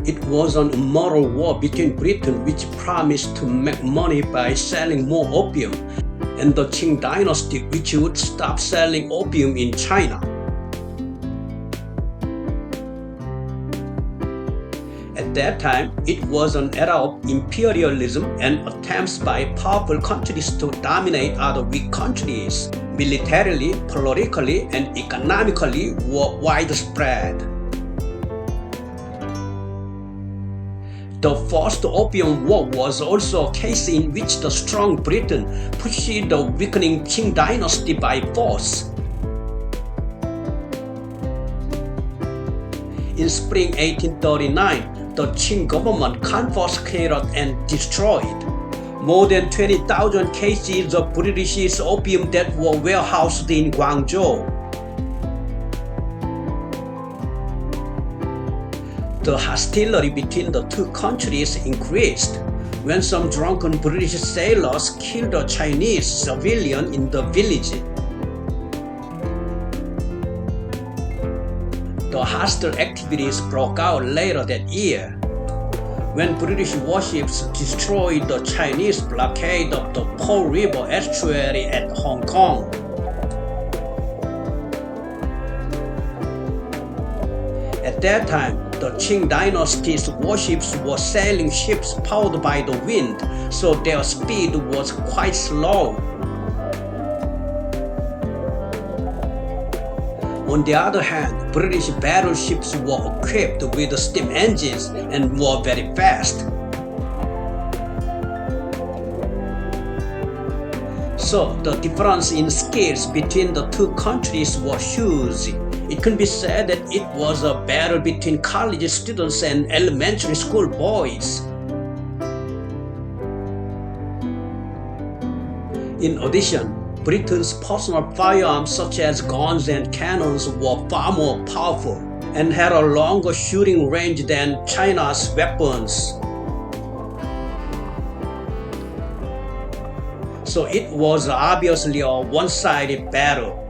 It was an immoral war between Britain, which promised to make money by selling more opium, and the Qing dynasty, which would stop selling opium in China. At that time, it was an era of imperialism and attempts by powerful countries to dominate other weak countries. Militarily, politically, and economically were widespread. The First Opium War was also a case in which the strong Britain pushed the weakening Qing dynasty by force. In spring 1839, the Qing government confiscated and destroyed more than 20,000 cases of British opium that were warehoused in Guangzhou. The hostility between the two countries increased when some drunken British sailors killed a Chinese civilian in the village. The hostile activities broke out later that year when British warships destroyed the Chinese blockade of the Pearl River estuary at Hong Kong. At that time, the Qing dynasty's warships were sailing ships powered by the wind, so their speed was quite slow. On the other hand, British battleships were equipped with steam engines and were very fast. So the difference in skills between the two countries was huge. It can be said that it was a battle between college students and elementary school boys. In addition, Britain's personal firearms such as guns and cannons were far more powerful and had a longer shooting range than China's weapons. So it was obviously a one-sided battle.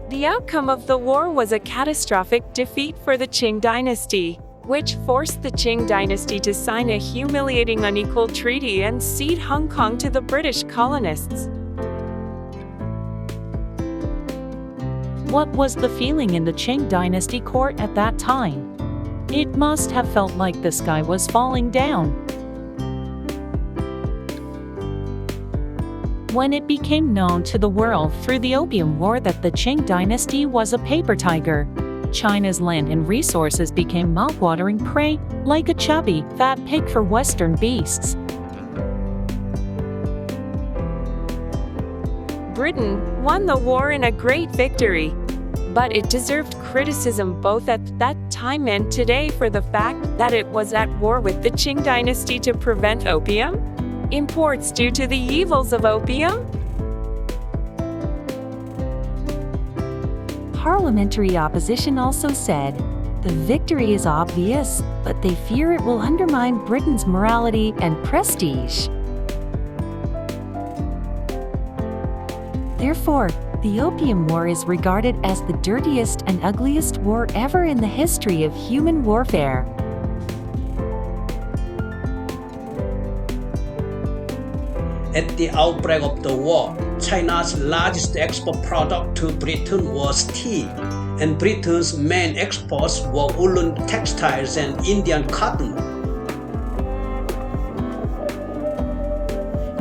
The outcome of the war was a catastrophic defeat for the Qing dynasty, which forced the Qing dynasty to sign a humiliating unequal treaty and cede Hong Kong to the British colonists. What was the feeling in the Qing dynasty court at that time? It must have felt like the sky was falling down. When it became known to the world through the Opium War that the Qing dynasty was a paper tiger, China's land and resources became mouth-watering prey, like a chubby, fat pig for Western beasts. Britain won the war in a great victory, but it deserved criticism both at that time and today for the fact that it was at war with the Qing dynasty to prevent opium imports due to the evils of opium. Parliamentary opposition also said, the victory is obvious, but they fear it will undermine Britain's morality and prestige. Therefore, the Opium War is regarded as the dirtiest and ugliest war ever in the history of human warfare. At the outbreak of the war, China's largest export product to Britain was tea, and Britain's main exports were woolen textiles and Indian cotton.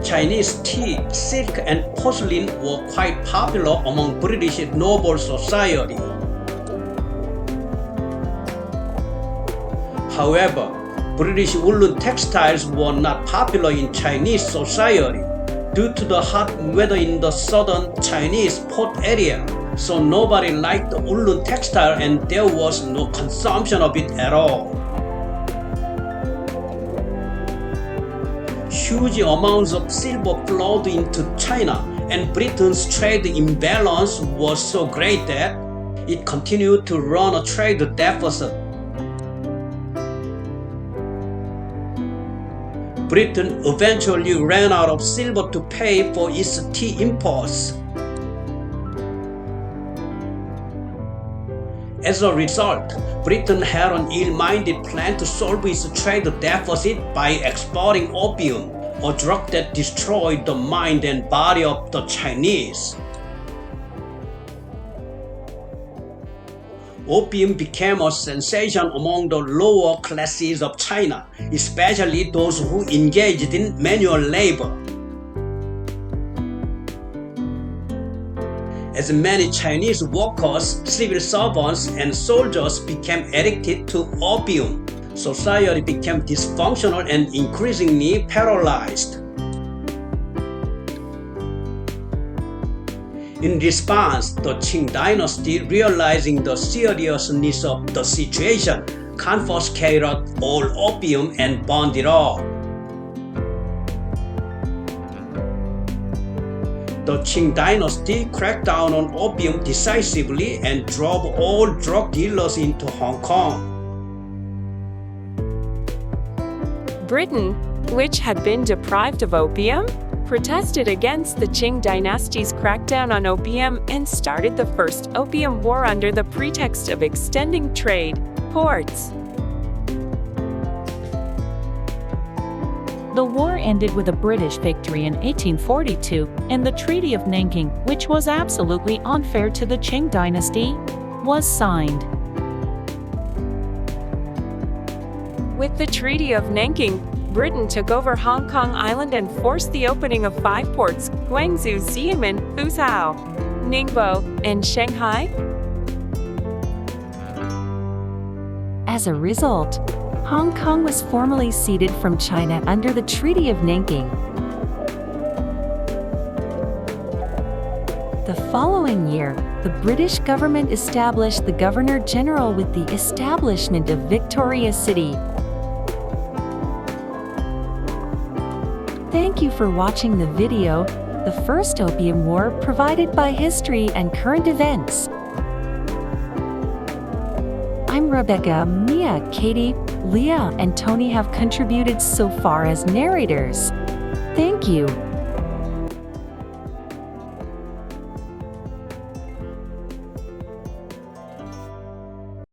Chinese tea, silk, and porcelain were quite popular among British noble society. However, British woolen textiles were not popular in Chinese society due to the hot weather in the southern Chinese port area, so nobody liked the woolen textile and there was no consumption of it at all. Huge amounts of silver flowed into China, and Britain's trade imbalance was so great that it continued to run a trade deficit. Britain eventually ran out of silver to pay for its tea imports. As a result, Britain had an ill-minded plan to solve its trade deficit by exporting opium, a drug that destroyed the mind and body of the Chinese. Opium became a sensation among the lower classes of China, especially those who engaged in manual labor. As many Chinese workers, civil servants, and soldiers became addicted to opium, society became dysfunctional and increasingly paralyzed. In response, the Qing dynasty, realizing the seriousness of the situation, confiscated all opium and burned it all. The Qing dynasty cracked down on opium decisively and drove all drug dealers into Hong Kong. Britain, which had been deprived of opium, protested against the Qing dynasty's crackdown on opium and started the First Opium War under the pretext of extending trade ports. The war ended with a British victory in 1842, and the Treaty of Nanking, which was absolutely unfair to the Qing dynasty, was signed. With the Treaty of Nanking, Britain took over Hong Kong Island and forced the opening of 5 ports: Guangzhou, Xiamen, Fuzhou, Ningbo, and Shanghai. As a result, Hong Kong was formally ceded from China under the Treaty of Nanking. The following year, the British government established the Governor-General with the establishment of Victoria City. Thank you for watching the video, The First Opium War, provided by History and Current Events. I'm Rebecca, Mia, Katie, Leah, and Tony have contributed so far as narrators. Thank you.